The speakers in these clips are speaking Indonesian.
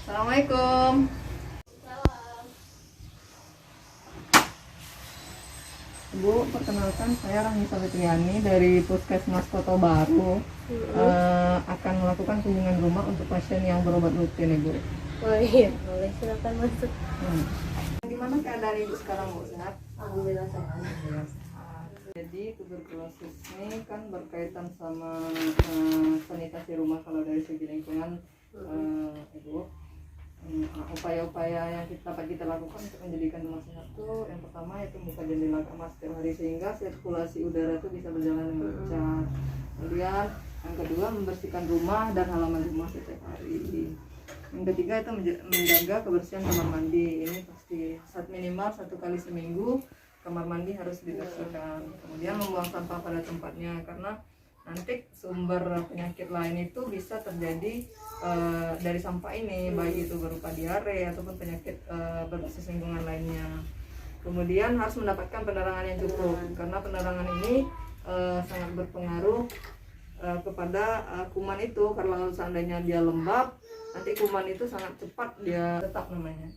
Assalamualaikum. Bu, perkenalkan saya Rahmi Safitriani dari Puskesmas Kota Baru. Akan melakukan kunjungan rumah untuk pasien yang berobat rutin, Ibu. Oh iya, boleh, silakan masuk. Gimana keadaan Ibu sekarang, Bu? Sehat? Alhamdulillah sehat. Jadi tuberkulosis ini kan berkaitan sama sanitasi rumah kalau dari segi lingkungan, Ibu. Upaya-upaya yang dapat kita lakukan untuk menjadikan rumah sehat itu yang pertama yaitu buka jendela kamar setiap hari sehingga sirkulasi udara itu bisa berjalan dengan lancar. Kemudian yang kedua membersihkan rumah dan halaman rumah setiap hari. Yang ketiga itu menjaga kebersihan kamar mandi. Ini pasti minimal 1 kali seminggu kamar mandi harus dibersihkan. Kemudian membuang sampah pada tempatnya karena nanti sumber penyakit lain itu bisa terjadi dari sampah ini, baik itu berupa diare ataupun penyakit berbasis lingkungan lainnya. Kemudian harus mendapatkan penerangan yang cukup karena penerangan ini sangat berpengaruh kepada kuman itu. Kalau seandainya dia lembab, nanti kuman itu sangat cepat dia tetap namanya.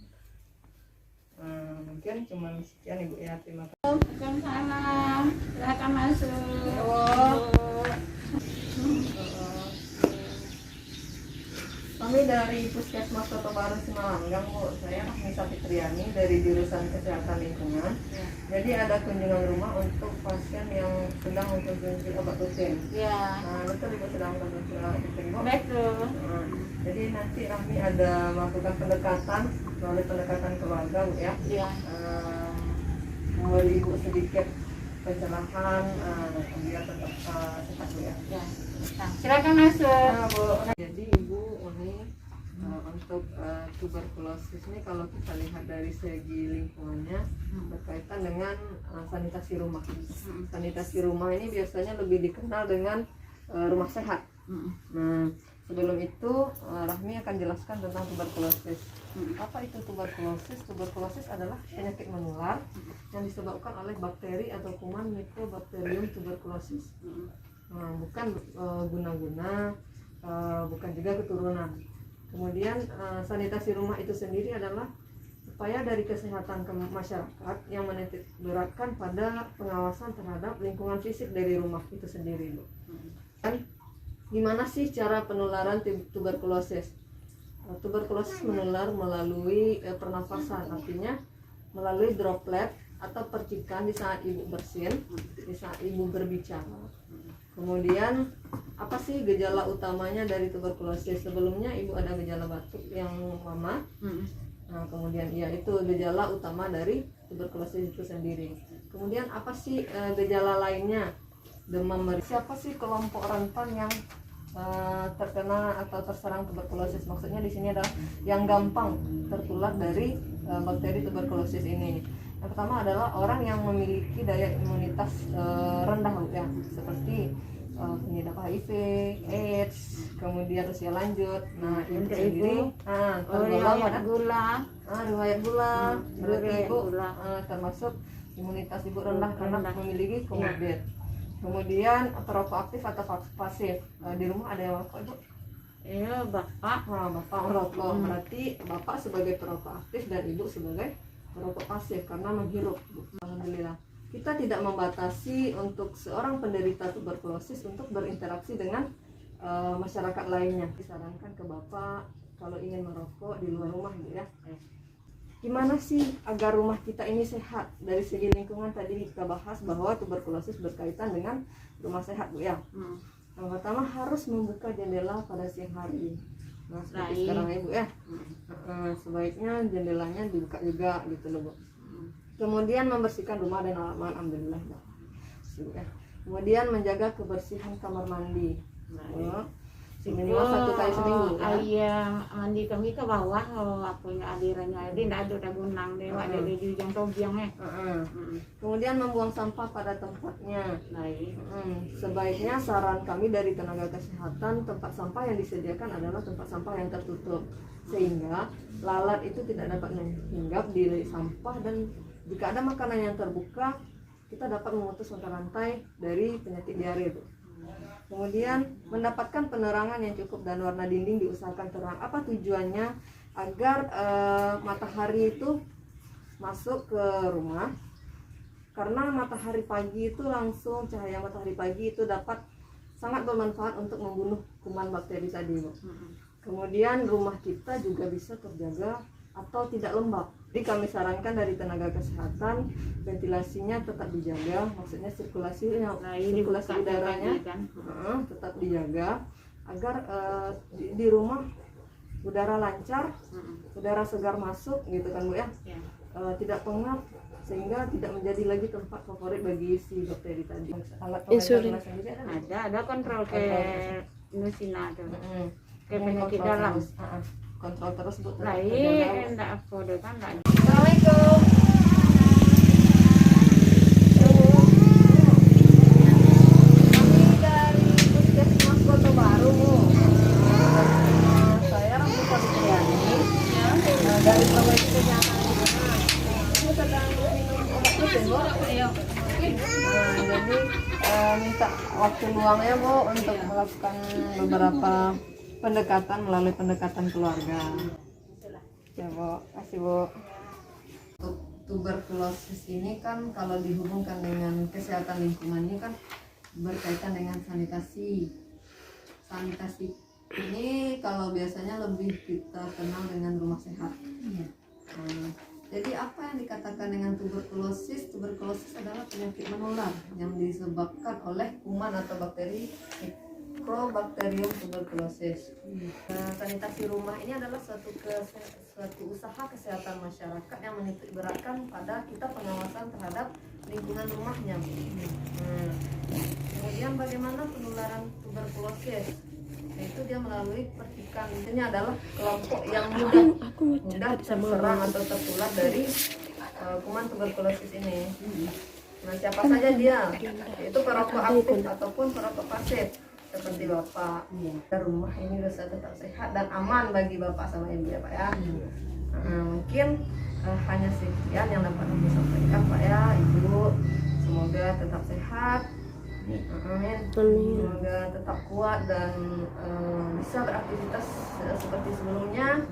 Mungkin cuma sekian Ibu ya, terima kasih. Waalaikumsalam, silakan masuk. Kami dari Puskesmas Kota Baru Simalanggang, Bu. Saya Rahmi Safitriani dari jurusan Kesehatan Lingkungan. Jadi ada kunjungan rumah untuk pasien yang sedang mengkonsumsi obat rutin. Ya, Betul Ibu sedang mengkonsumsi obat rutin, Bu. betul. Jadi nanti Rahmi ada melakukan pendekatan melalui pendekatan keluarga, Bu ya. Ya, Memberi Ibu sedikit pencerahan biar tetap sehat, Bu ya. ya. Silakan masuk. Bu. Jadi Ibu ini untuk tuberkulosis ini kalau kita lihat dari segi lingkungannya berkaitan dengan sanitasi rumah. Sanitasi rumah ini biasanya lebih dikenal dengan rumah sehat. Nah, sebelum itu Rahmi akan jelaskan tentang tuberkulosis. Apa itu tuberkulosis? Tuberkulosis adalah penyakit menular yang disebabkan oleh bakteri atau kuman Mycobacterium tuberculosis. Bukan guna-guna, bukan juga keturunan. Kemudian sanitasi rumah itu sendiri adalah upaya dari kesehatan masyarakat yang menitik beratkan pada pengawasan terhadap lingkungan fisik dari rumah itu sendiri, Bu. Dan gimana sih cara penularan tuberkulosis? Tuberkulosis menular melalui pernafasan, artinya melalui droplet atau percikan di saat ibu bersin, di saat ibu berbicara. Kemudian apa sih gejala utamanya dari tuberkulosis? Sebelumnya ibu ada gejala batuk yang lama. Kemudian itu gejala utama dari tuberkulosis itu sendiri. Kemudian apa sih gejala lainnya? Demam meriang. Siapa sih kelompok rentan yang terkena atau terserang tuberkulosis? Maksudnya di sini adalah yang gampang tertular dari bakteri tuberkulosis ini. Yang pertama adalah orang yang memiliki daya imunitas rendah, ya, seperti pengidap HIV, AIDS, kemudian usia lanjut. Nah, ibu sendiri tergolong pada riwayat gula. Berarti ibu termasuk imunitas ibu rendah karena memiliki komorbid. Kemudian perokok aktif atau pasif. Di rumah ada yang merokok, Ibu? Iya, Bapak. Bapak merokok. Berarti Bapak sebagai perokok aktif dan Ibu sebagai perokok pasif karena menghirup, Bu. Alhamdulillah. Kita tidak membatasi untuk seorang penderita tuberkulosis untuk berinteraksi dengan masyarakat lainnya. Disarankan ke Bapak kalau ingin merokok di luar rumah, Bu ya. Gimana sih agar rumah kita ini sehat? Dari segi lingkungan tadi kita bahas bahwa tuberkulosis berkaitan dengan rumah sehat, Bu ya. Yang pertama harus membuka jendela pada siang hari. Nah, seperti sekarang ya, Bu ya. Sebaiknya jendelanya dibuka juga gitu loh, Bu. Kemudian membersihkan rumah dan halaman, alhamdulillah, Bu ya. Kemudian menjaga kebersihan kamar mandi. Minimal 1 kali seminggu ya. Iya, mandi kami ke bawah apa ya alirannya. Dia enggak ada gunang dewa dari jujang tobiangnya. Kemudian membuang sampah pada tempatnya. Sebaiknya saran kami dari tenaga kesehatan, tempat sampah yang disediakan adalah tempat sampah yang tertutup sehingga lalat itu tidak dapat hinggap di sampah, dan jika ada makanan yang terbuka kita dapat memutus mata rantai dari penyakit diare itu. Kemudian mendapatkan penerangan yang cukup dan warna dinding diusahakan terang. Apa tujuannya? agar matahari itu masuk ke rumah, karena matahari pagi itu langsung cahaya matahari pagi itu dapat sangat bermanfaat untuk membunuh kuman bakteri tadi, Bu. Kemudian rumah kita juga bisa terjaga atau tidak lembab. Jadi kami sarankan dari tenaga kesehatan ventilasinya tetap dijaga, maksudnya sirkulasinya, sirkulasi udaranya tetap dijaga agar di rumah udara lancar, udara segar masuk gitu kan, Bu ya. Tidak pengap sehingga tidak menjadi lagi tempat favorit bagi si bakteri tadi. Alat Insulin ada kontrol ke Nusina tuh. Ke penyakit dalam. Kontrol terus, Bu. Lain enggak apa deh kan enggak. Assalamualaikum. Kami dari Puskesmas Kota Baru, Bu. Saya Ramita Fitriani dari Profesi Kesehatan Lingkungan. Ini sedang minum obat rutin, Bu. Jadi minta waktu luangnya, Bu, untuk melakukan beberapa pendekatan melalui pendekatan keluarga. Ya, Bu. Kasih, Bu. Untuk tuberkulosis ini kan kalau dihubungkan dengan kesehatan lingkungan ini kan berkaitan dengan sanitasi. Sanitasi ini kalau biasanya lebih kita kenal dengan rumah sehat. Jadi apa yang dikatakan dengan tuberkulosis? Tuberkulosis adalah penyakit menular yang disebabkan oleh kuman atau bakteri Mycobacterium tuberculosis. Sanitasi rumah ini adalah suatu usaha kesehatan masyarakat yang menitik beratkan pada kita pengawasan terhadap lingkungan rumahnya. Kemudian bagaimana penularan tuberkulosis? Yaitu dia melalui percikan. Ini adalah kelompok yang mudah terserang atau tertular dari kuman tuberkulosis ini. Nah, siapa saja dia? Yaitu perokok aktif ataupun perokok pasif. Seperti Bapak, rumah ini bisa tetap sehat dan aman bagi Bapak sama Ibu ya, Pak ya. Mungkin hanya sekian yang dapat kami sampaikan, Pak ya, Ibu. Semoga tetap sehat. Amin. Semoga tetap kuat dan bisa beraktivitas seperti sebelumnya.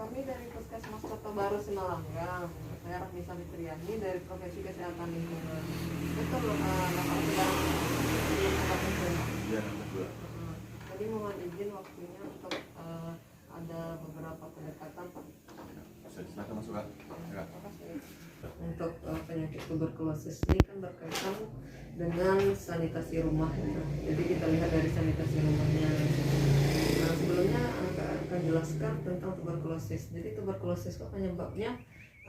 Kami dari Puskesmas Kota Baru Simalanggang. Saya Ramita Fitriani dari Profesi Kesehatan Lingkungan. Betul, Bapak sudah tadi mohon izin waktunya untuk ada beberapa pendekatan, Pak. Silakan masuk, Kak. Untuk penyakit tuberkulosis ini kan berkaitan dengan sanitasi rumah. Jadi kita lihat dari sanitasi rumahnya. Nah, sebelumnya akan jelaskan tentang tuberkulosis. Jadi tuberkulosis kok penyebabnya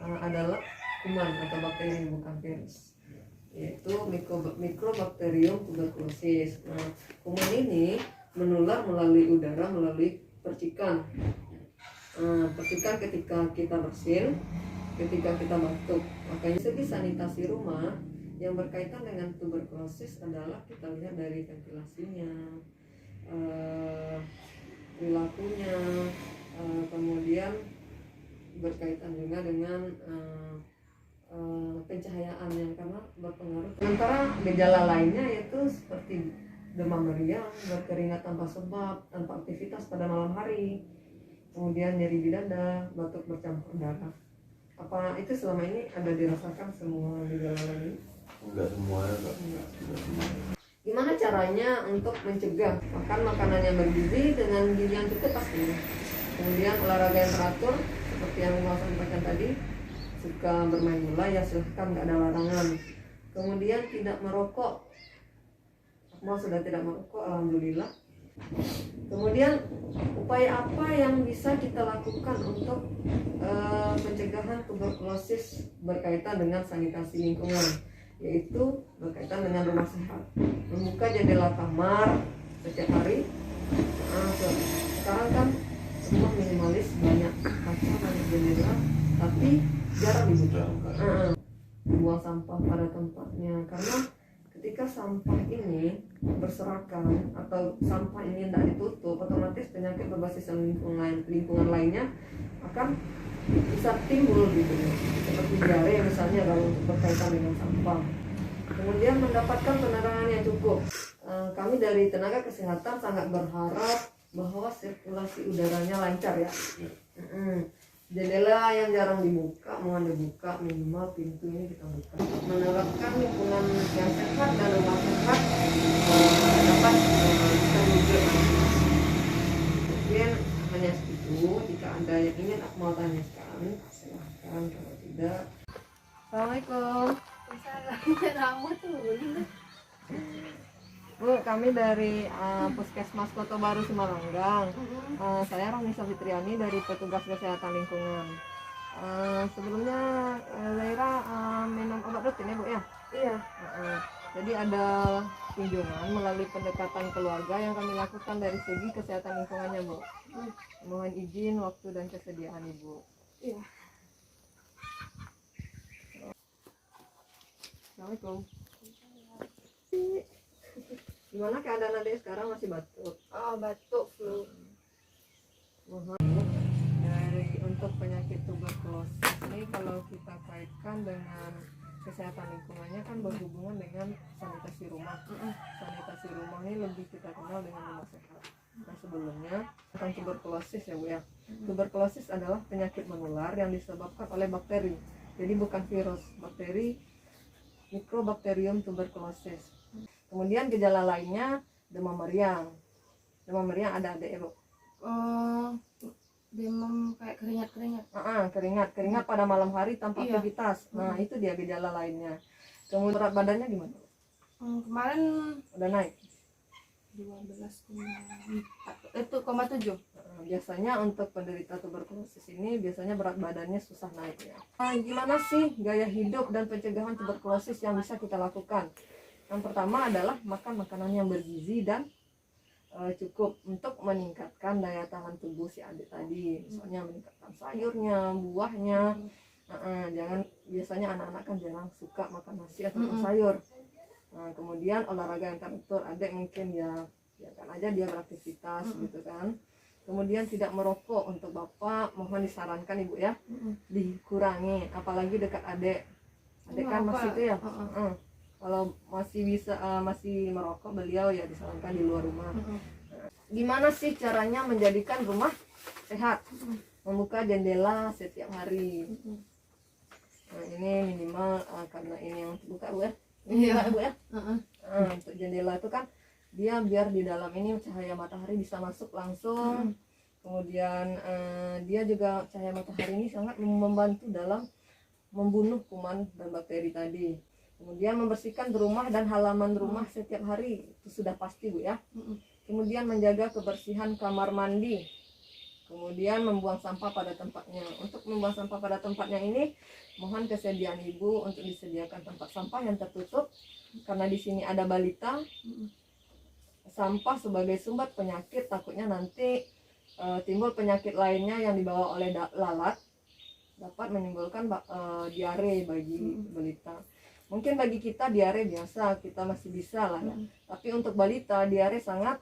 adalah kuman atau bakteri, bukan virus, yaitu Mycobacterium tuberculosis. Nah, kuman ini menular melalui udara, melalui percikan. Percikan ketika kita bersin, ketika kita batuk. Makanya segi sanitasi rumah yang berkaitan dengan tuberkulosis adalah kita lihat dari ventilasinya, perilakunya, kemudian berkaitan juga dengan pencahayaannya karena berpengaruh. Sementara gejala lainnya yaitu seperti demam meriang, berkeringat tanpa sebab, tanpa aktivitas pada malam hari, kemudian nyeri di dada, batuk bercampur darah. Apa itu selama ini ada dirasakan semua gejala lain? Enggak semuanya, Kak. Gimana caranya untuk mencegah? Makan makanan yang bergizi dengan gizi yang cukup pasti. Kemudian olahraga yang teratur seperti yang mau sampaikan tadi. Suka bermain bola ya silahkan, nggak ada larangan. Kemudian tidak merokok. Mau sudah tidak merokok, alhamdulillah. Kemudian upaya apa yang bisa kita lakukan untuk pencegahan tuberkulosis berkaitan dengan sanitasi lingkungan, yaitu berkaitan dengan rumah sehat. Membuka jendela kamar setiap hari. Sekarang kan semua minimalis, banyak kaca, banyak jendela, tapi jarang dibuka. Buang sampah pada tempatnya, karena ketika sampah ini berserakan atau sampah ini tidak ditutup, otomatis penyakit berbasis lingkungan lainnya akan bisa timbul gitu, seperti diare misalnya kalau berkaitan dengan sampah. Kemudian mendapatkan penerangan yang cukup. kami dari tenaga kesehatan sangat berharap bahwa sirkulasi udaranya lancar ya. Jendela yang jarang dibuka mohon dibuka, minimal pintu ini kita buka. Menerapkan lingkungan yang sehat dan rumah sehat dapat kita wujud. Mungkin hanya segitu. Jika ada yang ingin aku mau tanyakan, silahkan. Kalau tidak, assalamualaikum. Bu, kami dari Puskesmas Kota Baru Simalungun. Saya Rohnisa Fitriani dari petugas kesehatan lingkungan. Sebelumnya Zaira minum obat rutin ya Bu ya? Iya. Jadi ada kunjungan melalui pendekatan keluarga yang kami lakukan dari segi kesehatan lingkungannya Bu. Mohon izin waktu dan kesediaan Ibu. Iya. Assalamualaikum. Gimana keadaan adek sekarang, masih batuk? Oh, batuk flu. Mohon dari untuk penyakit tuberkulosis ini kalau kita kaitkan dengan kesehatan lingkungannya kan berhubungan dengan sanitasi rumah. Sanitasi rumah ini lebih kita kenal dengan rumah sehat. Nah sebelumnya tentang tuberkulosis ya Bu ya. Tuberkulosis adalah penyakit menular yang disebabkan oleh bakteri. Jadi bukan virus, bakteri Mycobacterium tuberculosis. Kemudian gejala lainnya demam meriang. Demam meriang ada adek ya Bu? Demam kayak keringat-keringat. Keringat pada malam hari tanpa aktivitas. Nah itu dia gejala lainnya. Kemudian berat badannya gimana? Kemarin Udah naik? 12,7. Biasanya untuk penderita tuberkulosis ini biasanya berat badannya susah naik ya. Gimana sih gaya hidup dan pencegahan tuberkulosis yang bisa kita lakukan? Yang pertama adalah makan makanan yang bergizi dan cukup untuk meningkatkan daya tahan tubuh si adik tadi. Misalnya meningkatkan sayurnya, buahnya. Jangan, biasanya anak-anak kan jarang suka makan nasi atau sayur. Kemudian olahraga yang teratur, adik mungkin ya biarkan aja dia beraktivitas gitu kan. Kemudian tidak merokok untuk bapak, mohon disarankan ibu ya dikurangi, apalagi dekat adik kan masih itu ya. Kalau masih bisa masih merokok, beliau ya disarankan di luar rumah. Gimana sih caranya menjadikan rumah sehat? Membuka jendela setiap hari. Nah, ini minimal karena ini yang terbuka Bu ya. Ini Bu ya. Untuk jendela itu kan dia biar di dalam ini cahaya matahari bisa masuk langsung. Kemudian dia juga cahaya matahari ini sangat membantu dalam membunuh kuman dan bakteri tadi. Kemudian membersihkan rumah dan halaman rumah setiap hari, itu sudah pasti Bu ya. Kemudian menjaga kebersihan kamar mandi. Kemudian membuang sampah pada tempatnya. Untuk membuang sampah pada tempatnya ini mohon kesediaan Ibu untuk disediakan tempat sampah yang tertutup, karena di sini ada balita. Sampah sebagai sumber penyakit, takutnya nanti timbul penyakit lainnya yang dibawa oleh lalat, dapat menimbulkan diare bagi balita. Mungkin bagi kita diare biasa, kita masih bisa lah ya. Tapi untuk balita diare sangat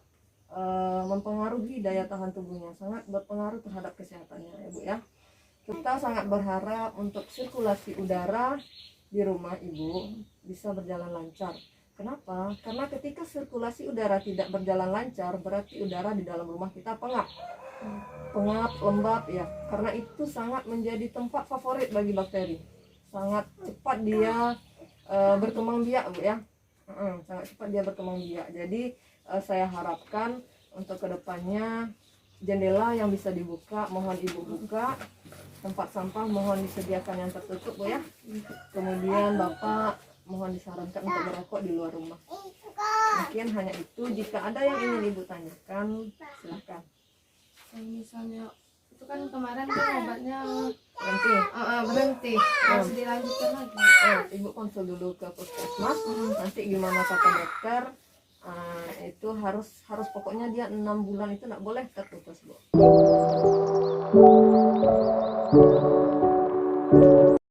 mempengaruhi daya tahan tubuhnya, sangat berpengaruh terhadap kesehatannya ya Bu ya. Kita sangat berharap untuk sirkulasi udara di rumah Ibu bisa berjalan lancar. Kenapa? Karena ketika sirkulasi udara tidak berjalan lancar, berarti udara di dalam rumah kita pengap, lembab ya. Karena itu sangat menjadi tempat favorit bagi bakteri. Sangat cepat dia berkembang biak Bu ya. Sangat cepat dia berkembang biak. Jadi saya harapkan untuk kedepannya jendela yang bisa dibuka mohon Ibu buka, tempat sampah mohon disediakan yang tertutup Bu ya. Kemudian Bapak mohon disarankan untuk merokok di luar rumah. Mungkin hanya itu. Jika ada yang ingin Ibu tanyakan, silahkan. Misalnya itu kan kemarin kan obatnya Berhenti. harus dilanjutkan lagi. Ibu konsul dulu ke puskesmas. Nanti gimana kata dokter, itu harus pokoknya dia 6 bulan itu nggak boleh terputus Bu.